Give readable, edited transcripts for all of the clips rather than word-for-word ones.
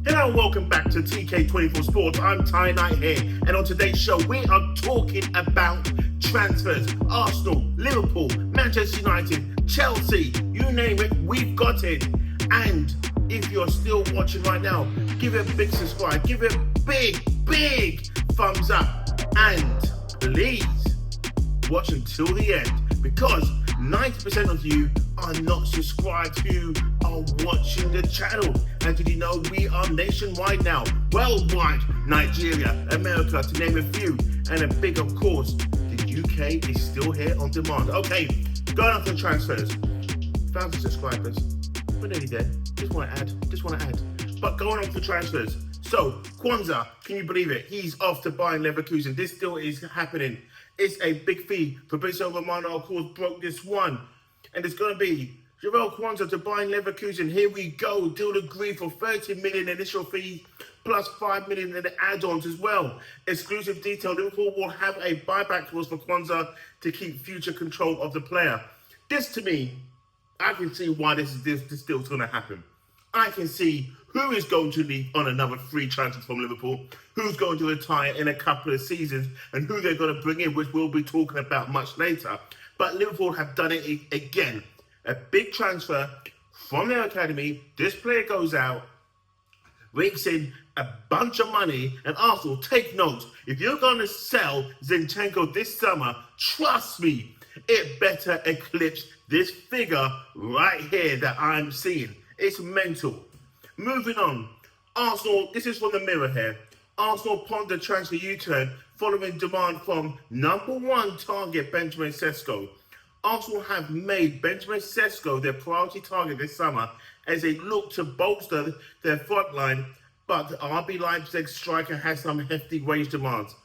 Hello and welcome back to TK24 Sports. I'm Ty Knight here, and on today's show we are talking about transfers. Arsenal, Liverpool, Manchester United, Chelsea, you name it, we've got it. And if you're still watching right now, give it a big subscribe, give it a big thumbs up, and please watch until the end, because 90% of you are not subscribed who are watching the channel. And did you know we are nationwide now? Worldwide, Nigeria, America, to name a few. And a big, of course, the UK is still here on demand. Okay, going on to transfers. 1,000 subscribers. We're nearly there. Just want to add. But going on for transfers. So, Kwanzaa, can you believe it? He's off to Bayern Leverkusen. This still is happening. It's a big fee. Fabrizio Romano, of course, broke this one. And it's going to be Jarell Kwanzaa to Bayern Leverkusen. Here we go. Deal agreed for 30 million initial fee plus 5 million in the add-ons as well. Exclusive detail. Liverpool will have a buyback clause for Kwanzaa to keep future control of the player. This, to me, I can see why this deal is going to happen. I can see who is going to leave on another free transfer from Liverpool, who's going to retire in a couple of seasons, and who they're going to bring in, which we'll be talking about much later. But Liverpool have done it again. A big transfer from their academy. This player goes out, rakes in a bunch of money, and Arsenal, take note, if you're going to sell Zinchenko this summer, trust me, it better eclipse this figure right here that I'm seeing. It's mental. Moving on, Arsenal, this is from the Mirror here. Arsenal pondered transfer U-turn following demand from number one target Benjamin Sesko. Arsenal have made Benjamin Sesko their priority target this summer as they look to bolster their front line, but the RB Leipzig striker has some hefty wage demands.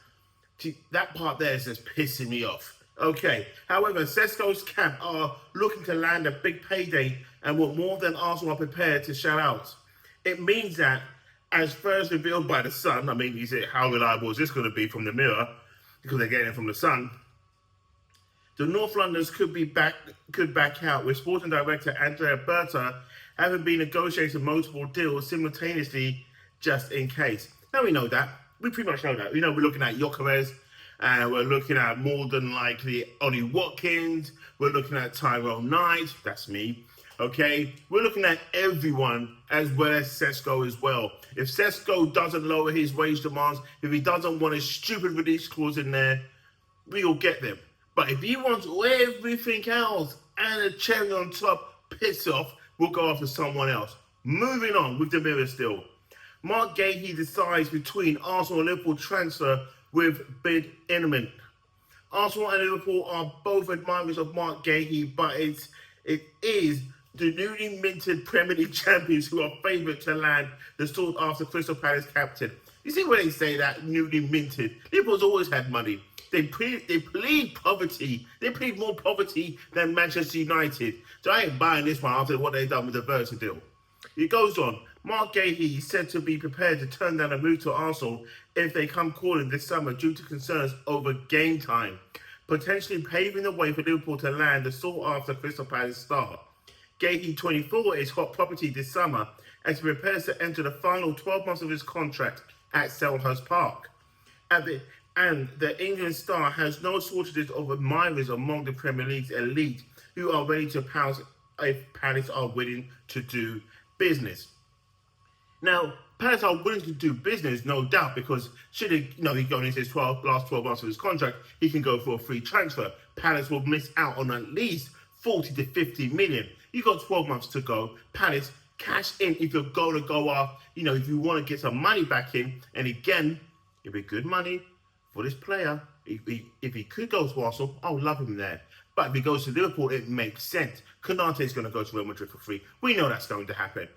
That part there is just pissing me off. Okay, however, Sesko's camp are looking to land a big payday and want more than Arsenal are prepared to shell out. It means that, as first revealed by the Sun, I mean, you say, how reliable is this going to be from the Mirror? Because they're getting it from the Sun. The North Londoners could back out, with sporting director Andrea Berta having been negotiating multiple deals simultaneously just in case. Now we know that. We pretty much know that. You know, we're looking at Gyökeres, and we're looking at more than likely Ollie Watkins. We're looking at Tyrone Knight. That's me. Okay, we're looking at everyone as well as Sesko as well. If Sesko doesn't lower his wage demands, if he doesn't want a stupid release clause in there, we'll get them. But if he wants everything else and a cherry on top, piss off, we'll go after someone else. Moving on with the Mirror still. Mark Gahey decides between Arsenal and Liverpool transfer with bid imminent. Arsenal and Liverpool are both admirers of Mark Gahey, but it is the newly minted Premier League champions who are favourite to land the sought-after Crystal Palace captain. You see when they say that, newly minted? Liverpool's always had money. They plead poverty. They plead more poverty than Manchester United. So I ain't buying this one after what they've done with the Versa deal. It goes on. Mark Gahey is said to be prepared to turn down a move to Arsenal if they come calling this summer due to concerns over game time, potentially paving the way for Liverpool to land the sought-after Crystal Palace star. Gahey, 24, is hot property this summer as he prepares to enter the final 12 months of his contract at Selhurst Park. And the England star has no shortages of admirers among the Premier League's elite who are ready to pounce if Palace are willing to do business. Now, Palace are willing to do business, no doubt, because should he go into his last 12 months of his contract, he can go for a free transfer. Palace will miss out on at least 40 to 50 million. You've got 12 months to go. Palace, cash in if you're going to go off, if you want to get some money back in. And again, it'd be good money for this player. If he could go to Arsenal, I would love him there. But if he goes to Liverpool, it makes sense. Konate is going to go to Real Madrid for free. We know that's going to happen.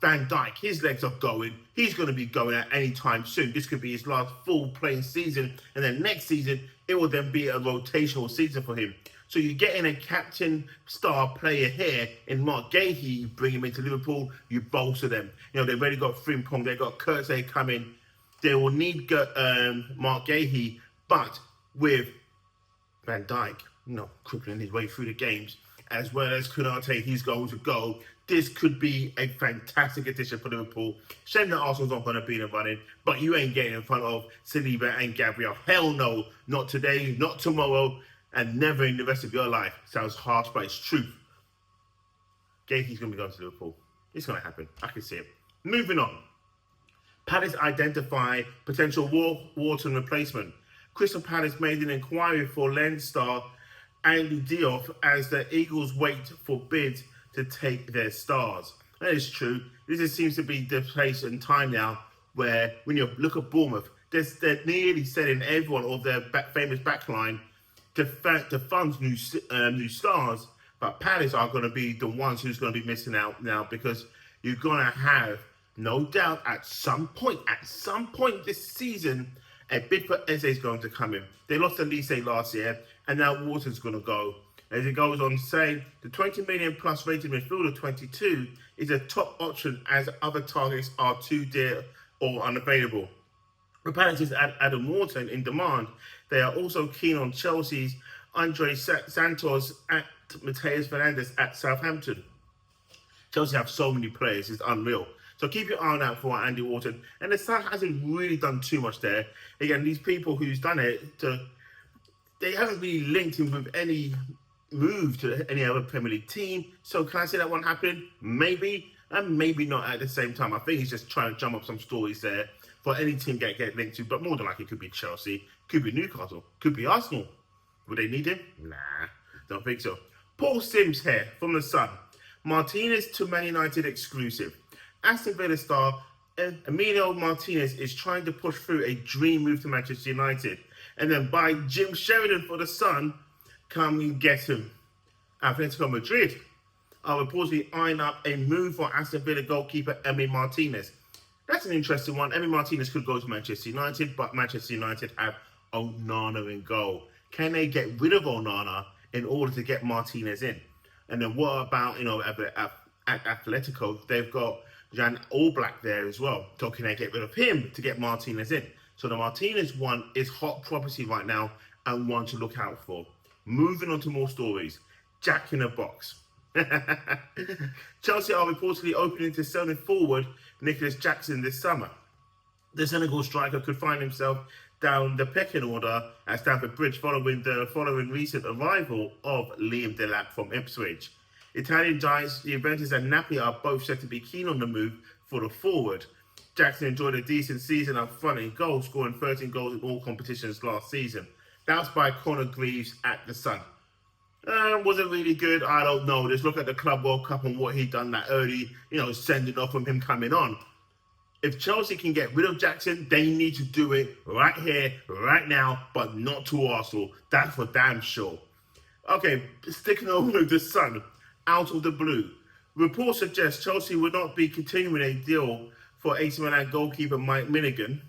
Van Dijk, his legs are going. He's going to be going at any time soon. This could be his last full playing season. And then next season, it will then be a rotational season for him. So you're getting a captain star player here in Mark Gahey. You bring him into Liverpool, you bolster them. They've already got Frimpong, they've got Kurtzay coming. They will need Mark Gahey, but with Van Dijk, crippling his way through the games, as well as Konate, he's going to go. This could be a fantastic addition for Liverpool. Shame that Arsenal's not going to be in the running, but you ain't getting in front of Saliba and Gabriel. Hell no, not today, not tomorrow, and never in the rest of your life. Sounds harsh, but it's truth. Gakey's going to be going to Liverpool. It's going to happen. I can see it. Moving on. Palace identify potential Wharton replacement. Crystal Palace made an inquiry for Lens star Andy Diop as the Eagles wait for bids to take their stars. That is true. This just seems to be the place and time now where, when you look at Bournemouth, they're nearly selling everyone of their famous backline to fund new stars. But Palace are going to be the ones who's going to be missing out now, because you're going to have, no doubt, at some point this season, a bid for Eze is going to come in. They lost to Lise last year, and now Wharton's going to go. As it goes on to say, the 20 million plus rated midfielder 22 is a top option as other targets are too dear or unavailable. With Palace's Adam Wharton in demand, they are also keen on Chelsea's Andre Santos and Mateus Fernandes at Southampton. Chelsea have so many players, it's unreal. So keep your eye out for Andy Wharton. And the Sun hasn't really done too much there. Again, these people who's done it, they haven't really linked him with any move to any other Premier League team. So can I say that one happening? Maybe, and maybe not at the same time. I think he's just trying to jump up some stories there for any team get linked to. But more than likely, it could be Chelsea, could be Newcastle, could be Arsenal. Would they need him? Nah, don't think so. Paul Sims here from the Sun. Martinez to Man United exclusive. Aston Villa star Emilio Martinez is trying to push through a dream move to Manchester United, and then buy Jim Sheridan for the Sun. Come and get him. Atletico Madrid are reportedly eyeing up a move for Aston Villa goalkeeper Emi Martinez. That's an interesting one. Emi Martinez could go to Manchester United, but Manchester United have Onana in goal. Can they get rid of Onana in order to get Martinez in? And then what about, at Atletico, they've got Jan Oblak there as well. So can they get rid of him to get Martinez in? So the Martinez one is hot property right now and one to look out for. Moving on to more stories. Jack in a box. Chelsea are reportedly opening to selling forward Nicholas Jackson this summer. The Senegal striker could find himself down the pecking order at Stamford Bridge following recent arrival of Liam Delap from Ipswich. Italian giants Juventus and Napoli are both said to be keen on the move for the forward. Jackson enjoyed a decent season up front in goal, scoring 13 goals in all competitions last season. That was by Conor Greaves at the Sun. Was it really good? I don't know. Just look at the Club World Cup and what he done that early, sending off from him coming on. If Chelsea can get rid of Jackson, they need to do it right here, right now, but not to Arsenal. That's for damn sure. Okay, sticking over with the Sun, out of the blue. Reports suggest Chelsea would not be continuing a deal for AC Milan goalkeeper Mike Minigan.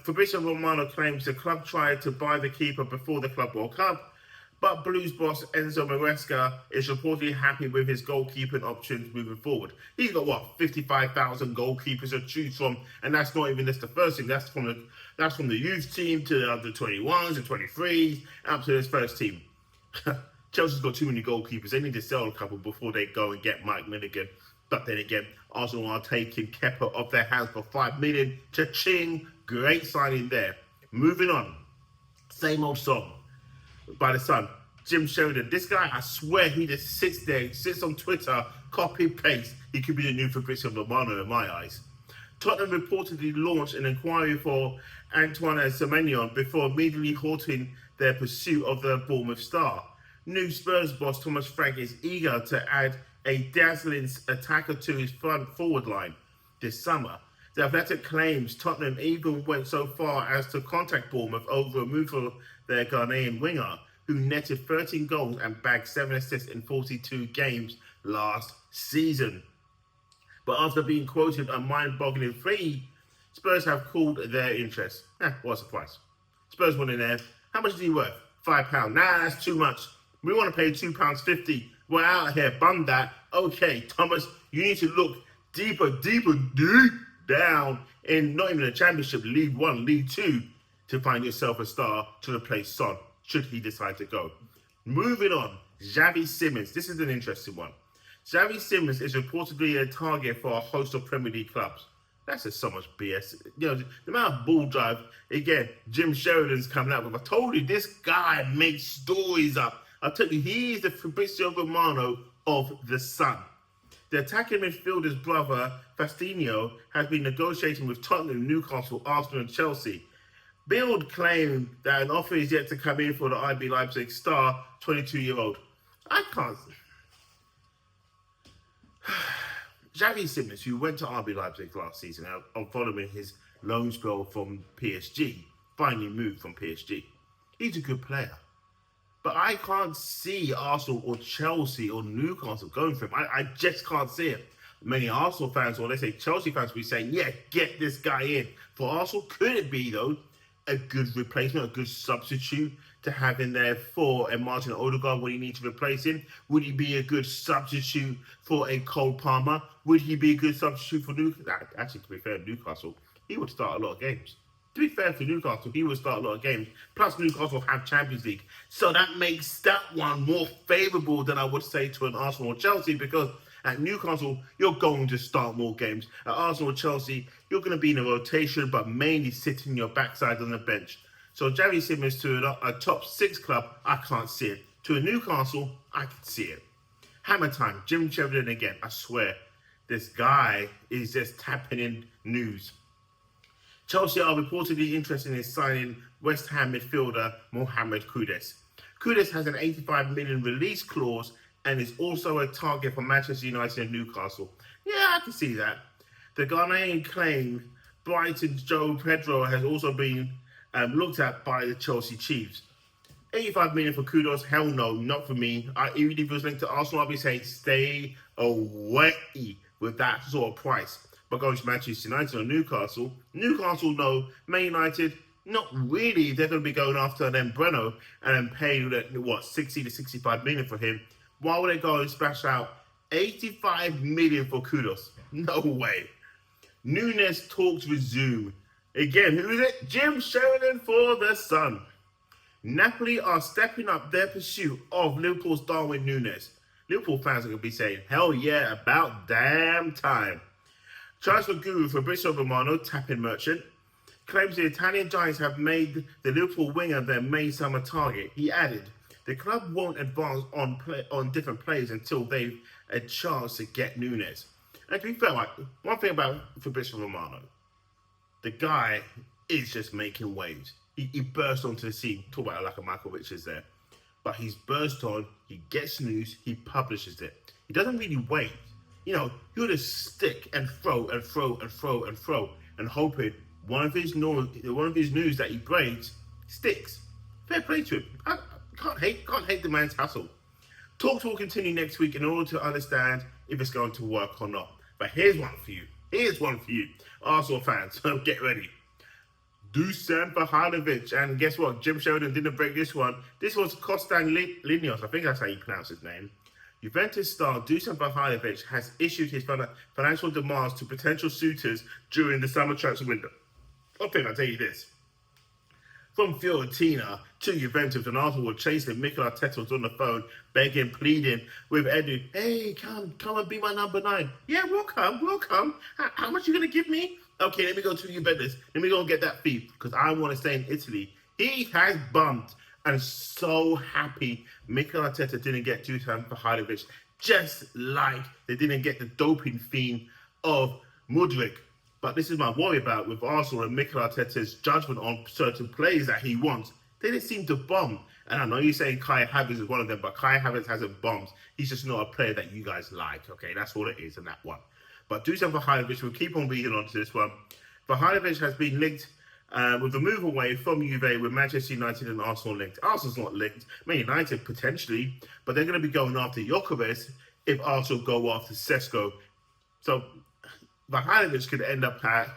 Fabrizio Romano claims the club tried to buy the keeper before the Club World Cup, but Blues boss Enzo Maresca is reportedly happy with his goalkeeping options moving forward. He's got 55,000 goalkeepers to choose from, and that's not even just the first thing. That's from the youth team to the under 21s and 23s, up to his first team. Chelsea's got too many goalkeepers. They need to sell a couple before they go and get Mike Minigan. But then again, Arsenal are taking Kepa off their hands for $5 million. Cha-ching! Great signing there. Moving on. Same old song by the Sun. Jim Sheridan. This guy, I swear, he just sits there, sits on Twitter, copy, paste. He could be the new Fabrizio Romano in my eyes. Tottenham reportedly launched an inquiry for Antoine Semenyo before immediately halting their pursuit of the Bournemouth star. New Spurs boss Thomas Frank is eager to add a dazzling attacker to his front forward line this summer. The Athletic claims Tottenham even went so far as to contact Bournemouth over a move for their Ghanaian winger, who netted 13 goals and bagged 7 assists in 42 games last season. But after being quoted a mind-boggling fee, Spurs have cooled their interest. What a surprise. Spurs went in there. How much is he worth? £5. Nah, that's too much. We want to pay £2.50. We're out here. Bum that. Okay, Thomas, you need to look deep down in not even the Championship, League 1, League 2, to find yourself a star to replace Son, should he decide to go. Moving on, Xavi Simons. This is an interesting one. Xavi Simons is reportedly a target for a host of Premier League clubs. That's just so much BS. You know, the amount of bull drive, again, Jim Sheridan's coming out with. I told you, this guy makes stories up. I tell you, he is the Fabrizio Romano of the Sun. The attacking midfielder's brother, Faustino, has been negotiating with Tottenham, Newcastle, Arsenal and Chelsea. Bild claimed that an offer is yet to come in for the IB Leipzig star 22-year-old. I can't... Xavi Simons, who went to RB Leipzig last season following his loan spell from PSG, finally moved from PSG. He's a good player. But I can't see Arsenal or Chelsea or Newcastle going for him. I just can't see it. Many Arsenal fans, or let's say Chelsea fans, will be saying, yeah, get this guy in. For Arsenal, could it be, though, a good replacement, a good substitute to have in there for a Martin Odegaard when you need to replace him? Would he be a good substitute for a Cole Palmer? Would he be a good substitute for Newcastle? Actually, to be fair, Newcastle, he would start a lot of games. To be fair for Newcastle, he would start a lot of games. Plus, Newcastle have Champions League. So that makes that one more favourable than I would say to an Arsenal or Chelsea, because at Newcastle, you're going to start more games. At Arsenal or Chelsea, you're going to be in a rotation, but mainly sitting your backside on the bench. So Xavi Simons to a top 6 club, I can't see it. To a Newcastle, I can see it. Hammer time, Jim Sheridan again. I swear, this guy is just tapping in news. Chelsea are reportedly interested in signing West Ham midfielder Mohamed Kudus. Kudus has an 85 million release clause and is also a target for Manchester United and Newcastle. Yeah, I can see that. The Ghanaian claim Brighton's Joe Pedro has also been looked at by the Chelsea Chiefs. 85 million for Kudus? Hell no, not for me. Even if it was linked to Arsenal, I'd be saying stay away with that sort of price. But going to Manchester United or Newcastle, no. Man United, not really. They're going to be going after them Breno and then paying, 60 to 65 million for him. Why would they go and splash out 85 million for Kudus? No way. Nunes talks resume. Again, who is it? Jim Sheridan for the Sun. Napoli are stepping up their pursuit of Liverpool's Darwin Nunes. Liverpool fans are going to be saying, hell yeah, about damn time. Transfer guru Fabrizio Romano, tapping merchant, claims the Italian giants have made the Liverpool winger their main summer target. He added, the club won't advance on different players until they've a chance to get Nunes. And to be fair, one thing about Fabrizio Romano, the guy is just making waves. He burst onto the scene. Talk about it like a Michael Richards there. But he's burst on, he gets news, he publishes it. He doesn't really wait. He'll just stick and throw and throw and throw and throw and hoping one of his news that he breaks sticks. Fair play to him. I can't hate the man's hustle. Talks will continue next week in order to understand if it's going to work or not. But here's one for you. Arsenal fans, so get ready. Dusan Vahanovic, and guess what? Jim Sheridan didn't break this one. This was Kostan Linios, I think that's how you pronounce his name. Juventus star Dusan Vahanovic has issued his financial demands to potential suitors during the summer transfer window. I think I'll tell you this. From Fiorentina to Juventus, and Arsenal were chasing Mikel Arteta was on the phone, begging, pleading with Edu, hey, come and be my number 9. Yeah, we'll come. How much you going to give me? Okay, let me go to Juventus. Let me go and get that fee, because I want to stay in Italy. He has bumped, and so happy Mikel Arteta didn't get Dusan Vahanovic, just like they didn't get the doping fiend of Mudryk. But this is my worry about with Arsenal and Mikel Arteta's judgment on certain players that he wants. They didn't seem to bomb. And I know you're saying Kai Havertz is one of them, but Kai Havertz hasn't bombed. He's just not a player that you guys like. Okay, that's all it is in that one. But Dusan Vahanovic will keep on reading on to this one. Vahanovic has been linked with the move away from Juve with Manchester United and Arsenal linked. Arsenal's not linked. Man United potentially, but they're going to be going after Jokovic if Arsenal go after Sesko. So Vahanovic could end up at...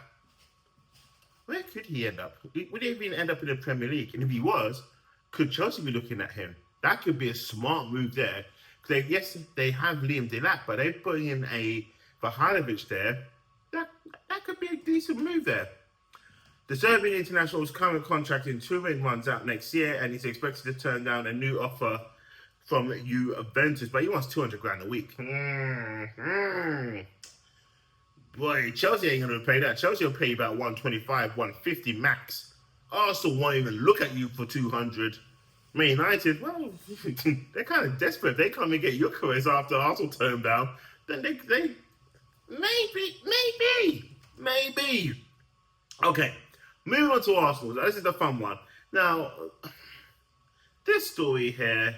Where could he end up? Would he even end up in the Premier League? And if he was, could Chelsea be looking at him? That could be a smart move there. Yes, they have Liam Delap, but they're putting in a Vahanovic there. That could be a decent move there. The Serbian international's current contract in Turin runs out next year, and he's expected to turn down a new offer from Juventus, but he wants 200 grand a week. Boy, Chelsea ain't going to pay that. Chelsea will pay about 125, 150 max. Arsenal won't even look at you for 200. Man United, well, they're kind of desperate. They come and get Gyökeres after Arsenal turned down. Then they maybe. Okay, moving on to Arsenal. This is the fun one. Now, this story here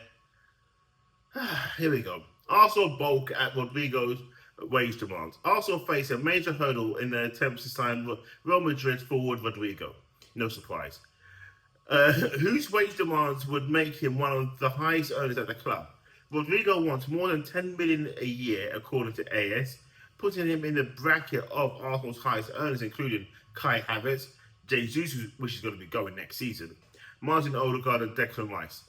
we go. Arsenal balk at Rodrigo's wage demands. Arsenal face a major hurdle in their attempts to sign Real Madrid forward Rodrigo. No surprise. Whose wage demands would make him one of the highest earners at the club. Rodrigo wants more than 10 million a year, according to AS, putting him in the bracket of Arsenal's highest earners, including Kai Havertz, Jesus, which is going to be going next season, Martin Odegaard, and Declan Rice.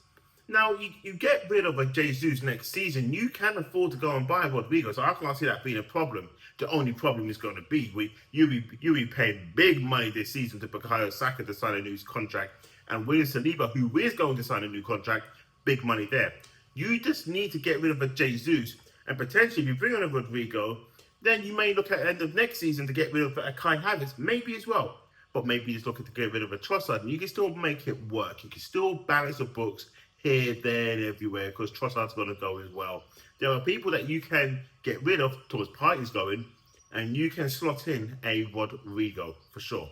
Now, you get rid of a Jesus next season, you can afford to go and buy Rodrigo, so I can't see that being a problem. The only problem is going to be you'll be paying big money this season to Bukayo Saka to sign a new contract, and William Saliba, who is going to sign a new contract, big money there. You just need to get rid of a Jesus, and potentially if you bring on a Rodrigo, then you may look at the end of next season to get rid of a Kai Havertz, maybe as well. But maybe just looking to get rid of a Trossard, and you can still make it work. You can still balance the books here, there, and everywhere, because Trossard's going to go as well. There are people that you can get rid of towards Partey's going, and you can slot in a Rodrigo for sure.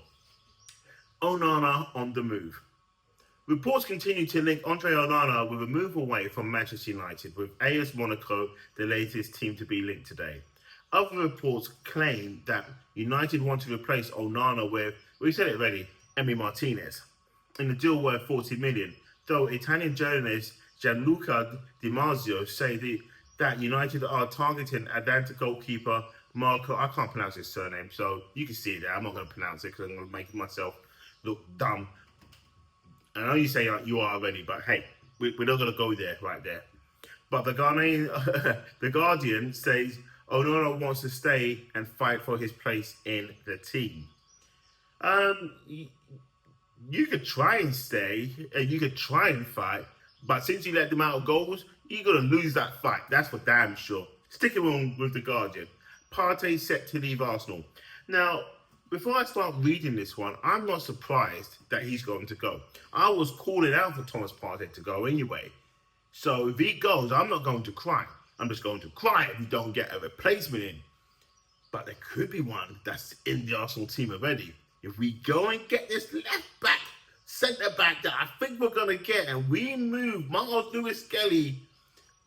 Onana on the move. Reports continue to link Andre Onana with a move away from Manchester United, with AS Monaco the latest team to be linked today. Other reports claim that United want to replace Onana with, we said it already, Emi Martinez, in a deal worth 40 million, though Italian journalist Gianluca Di Marzio say that United are targeting Atalanta goalkeeper Marco, I can't pronounce his surname, so you can see it there. I'm not going to pronounce it because I'm going to make myself look dumb. I know you say you are already, but hey, we're not going to go there right there. But the Guardian says Onana wants to stay and fight for his place in the team. You could try and stay, and you could try and fight, but since you let them out of goals, you're going to lose that fight. That's for damn sure. Sticking on with the Guardian. Partey set to leave Arsenal. Now, before I start reading this one, I'm not surprised that he's going to go. I was calling out for Thomas Partey to go anyway. So if he goes, I'm not going to cry. I'm just going to cry if we don't get a replacement in. But there could be one that's in the Arsenal team already. If we go and get this left back, centre back that I think we're going to get, and we move Miles Lewis-Skelly,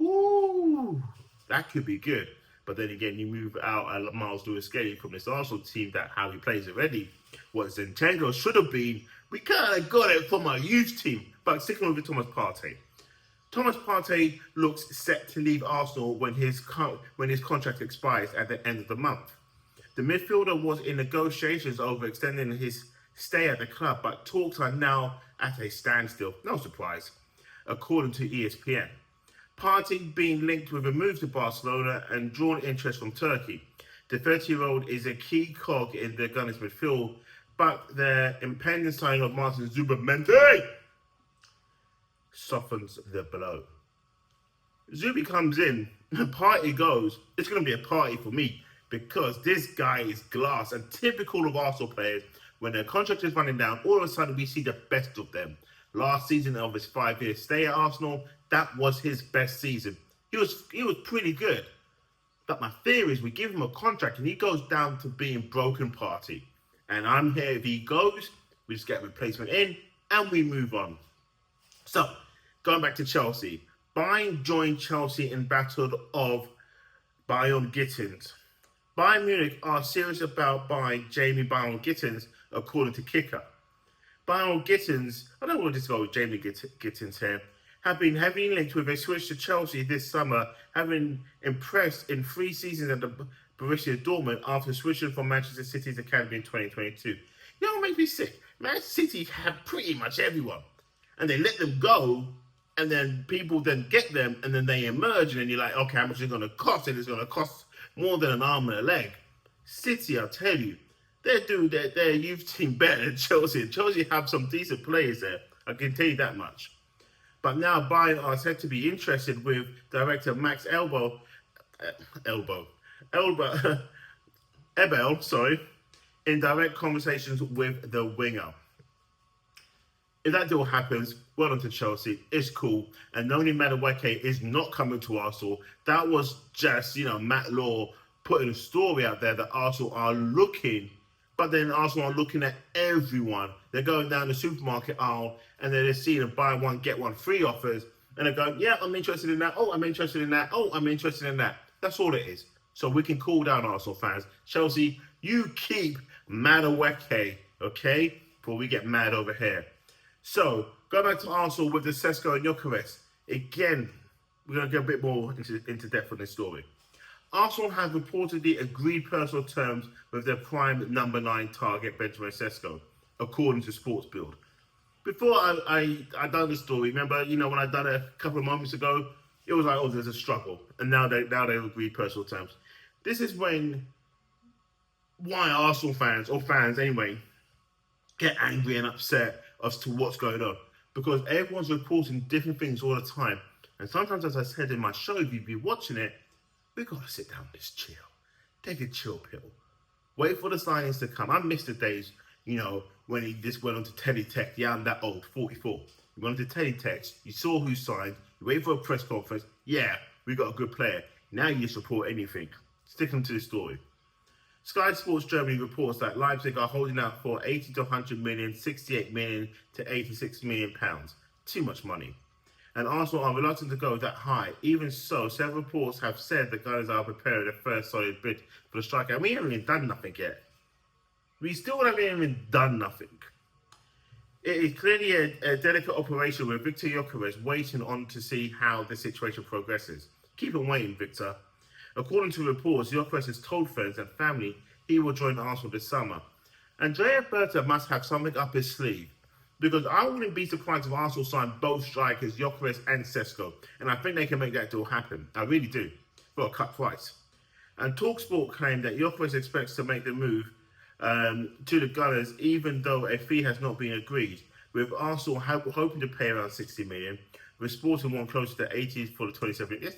ooh, that could be good. But then again, you move out Miles Lewis-Skelly from this Arsenal team that how he plays already. What Zinchenko should have been, we kind of got it from our youth team. But sticking with Thomas Partey. Thomas Partey looks set to leave Arsenal when his contract expires at the end of the month. The midfielder was in negotiations over extending his stay at the club, but talks are now at a standstill. No surprise, according to ESPN. Partey being linked with a move to Barcelona and drawn interest from Turkey. The 30-year-old is a key cog in the Gunners' midfield, but the impending signing of Martin Zubimendi softens the blow. Zubi comes in, Partey goes. It's going to be a party for me because this guy is glass, and typical of Arsenal players. When their contract is running down, all of a sudden we see the best of them. Last season of his 5-year stay at Arsenal, that was his best season. He was pretty good. But my theory is we give him a contract and he goes down to being broken Partey. And I'm here, if he goes, we just get a replacement in and we move on. So, going back to Chelsea. Bayern joined Chelsea in battle of Bayern Gittins. Bayern Munich are serious about buying Jamie Bayern Gittins, according to Kicker. Bayern Gittins, I don't want to just go with Jamie Gittins here, have been heavily linked with a switch to Chelsea this summer, having impressed in 3 seasons at the Borussia Dortmund after switching from Manchester City's academy in 2022. You know what makes me sick? Man City have pretty much everyone. And they let them go, and then people then get them, and then they emerge, and then you're like, okay, how much is it going to cost? And it's going to cost more than an arm and a leg. City, I'll tell you, they're doing their youth team better than Chelsea. Chelsea have some decent players there. I can tell you that much. But now Bayern are said to be interested with director Max Elbow, Elbow, Ebel, sorry, in direct conversations with the winger. If that deal happens, well done to Chelsea. It's cool. And Noni Madueke is not coming to Arsenal. That was just, Matt Law putting a story out there that Arsenal are looking, but then Arsenal are looking at everyone. They're going down the supermarket aisle and they're just seeing a buy one, get one free offers. And they're going, yeah, I'm interested in that. Oh, I'm interested in that. Oh, I'm interested in that. That's all it is. So we can cool down, Arsenal fans. Chelsea, you keep Madueke, okay? Before we get mad over here. So, go back to Arsenal with the Sesko and Gyökeres. Again, we're going to get a bit more into depth on this story. Arsenal have reportedly agreed personal terms with their prime number 9 target, Benjamin Sesko, according to Sports Build. Before I done this story, remember, when I done it a couple of moments ago, it was like, oh, there's a struggle. And now they've agreed personal terms. This is why Arsenal fans, or fans anyway, get angry and upset as to what's going on, because everyone's reporting different things all the time. And sometimes, as I said in my show, if you've been watching it, we've got to sit down and just chill. Take a chill pill. Wait for the signings to come. I miss the days, when he just went on to teletext. Yeah, I'm that old, 44. You went on to teletext, you saw who signed, you wait for a press conference. Yeah, we got a good player. Now you just report anything. Sticking to the story. Sky Sports Germany reports that Leipzig are holding out for 80 to 100 million, 68 million to 86 million pounds. Too much money. And Arsenal are reluctant to go that high. Even so, several reports have said the Gunners are preparing their first solid bid for the striker. And we haven't even done nothing yet. We still haven't even done nothing. It is clearly a delicate operation with Victor Gyökeres waiting on to see how the situation progresses. Keep on waiting, Victor. According to reports, Gyökeres has told friends and family he will join Arsenal this summer. Andrea Berta must have something up his sleeve, because I wouldn't be surprised if Arsenal signed both strikers, Gyökeres and Sesko, and I think they can make that deal happen. I really do, for a cut price. And TalkSport claimed that Gyökeres expects to make the move to the Gunners, even though a fee has not been agreed, with Arsenal hoping to pay around 60 million, with Sporting one closer to 80 for the 27 million.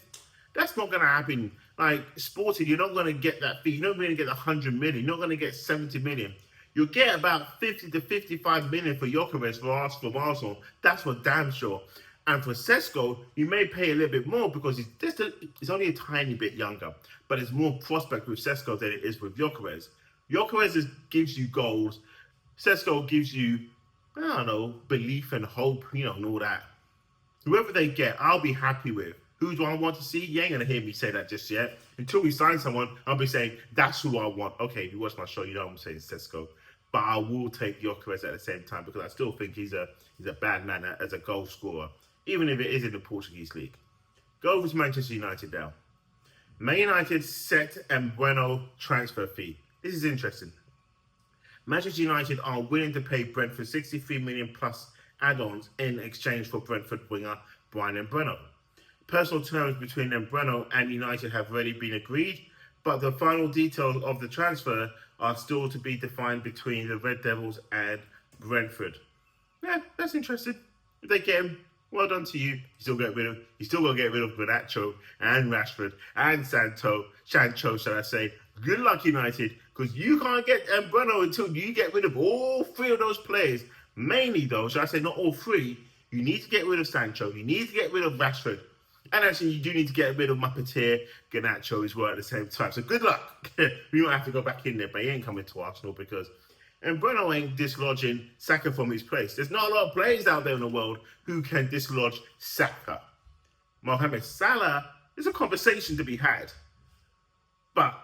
That's not going to happen. Like, Sporting, you're not going to get that fee. You're not going to get 100 million. You're not going to get 70 million. You'll get about 50 to 55 million for Gyökeres from Arsenal. That's for damn sure. And for Sesko, you may pay a little bit more because it's only a tiny bit younger. But it's more prospect with Sesko than it is with Gyökeres. Gyökeres gives you goals. Sesko gives you, belief and hope, and all that. Whoever they get, I'll be happy with. Who do I want to see? You ain't going to hear me say that just yet. Until we sign someone, I'll be saying, that's who I want. Okay, if you watch my show, you know I'm saying Sesko. But I will take Gyökeres at the same time, because I still think he's a bad man as a goal scorer, even if it is in the Portuguese league. Go over to Manchester United now. Man United set Mbeumo transfer fee. This is interesting. Manchester United are willing to pay Brentford 63 million plus add-ons in exchange for Brentford winger Bryan Mbeumo. Personal terms between Mbeumo and United have already been agreed, but the final details of the transfer are still to be defined between the Red Devils and Brentford. Yeah, that's interesting. If they get him, well done to you. You still got to get rid of Garnacho and Rashford and Sancho, shall I say. Good luck, United, because you can't get Mbeumo until you get rid of all 3 of those players. Mainly, though, shall I say, not all 3. You need to get rid of Sancho. You need to get rid of Rashford. And actually, you do need to get rid of Muppeteer, Garnacho as well at the same time. So good luck. We might have to go back in there, but he ain't coming to Arsenal because Mbeumo ain't dislodging Saka from his place. There's not a lot of players out there in the world who can dislodge Saka. Mohamed Salah is a conversation to be had. But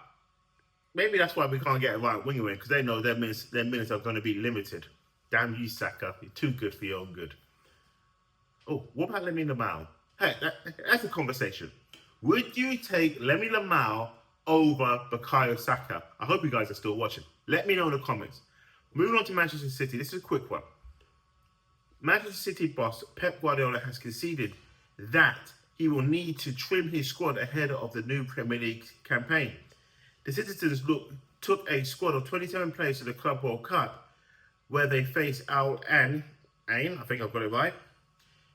maybe that's why we can't get a right winger in, because they know their minutes are going to be limited. Damn you, Saka. You're too good for your own good. Oh, what about Lamine Yamal? Hey, that's a conversation. Would you take Lamine Yamal over Bukayo Saka? I hope you guys are still watching. Let me know in the comments. Moving on to Manchester City. This is a quick one. Manchester City boss Pep Guardiola has conceded that he will need to trim his squad ahead of the new Premier League campaign. The citizens took a squad of 27 players to the Club World Cup, where they face Al Ain, I think I've got it right,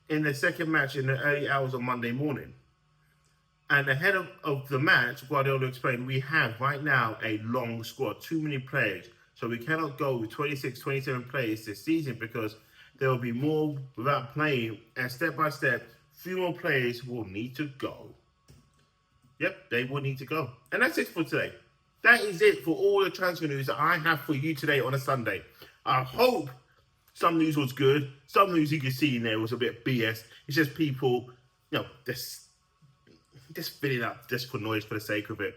in the second match in the early hours of Monday morning. And ahead of the match, Guardiola explained, we have right now a long squad, too many players. So we cannot go with 26, 27 players this season because there will be more without playing. And step by step, few more players will need to go. Yep, they will need to go. And that's it for today. That is it for all the transfer news that I have for you today on a Sunday. I hope some news was good. Some news you can see in there was a bit BS. It's just people, just filling up just for noise for the sake of it.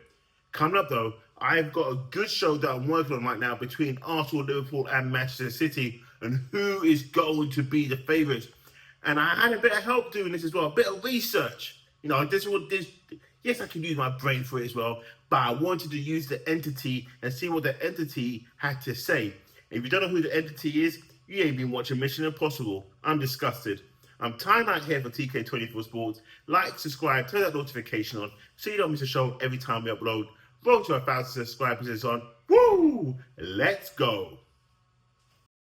Coming up though, I've got a good show that I'm working on right now between Arsenal, Liverpool and Manchester City and who is going to be the favourites. And I had a bit of help doing this as well, a bit of research. Yes, I can use my brain for it as well, but I wanted to use the entity and see what the entity had to say. If you don't know who the entity is, you ain't been watching Mission Impossible. I'm disgusted. I'm Ty Knight here for TK24 Sports. Like, subscribe, turn that notification on so you don't miss a show every time we upload. Roll to 1,000 subscribers is on. Woo! Let's go.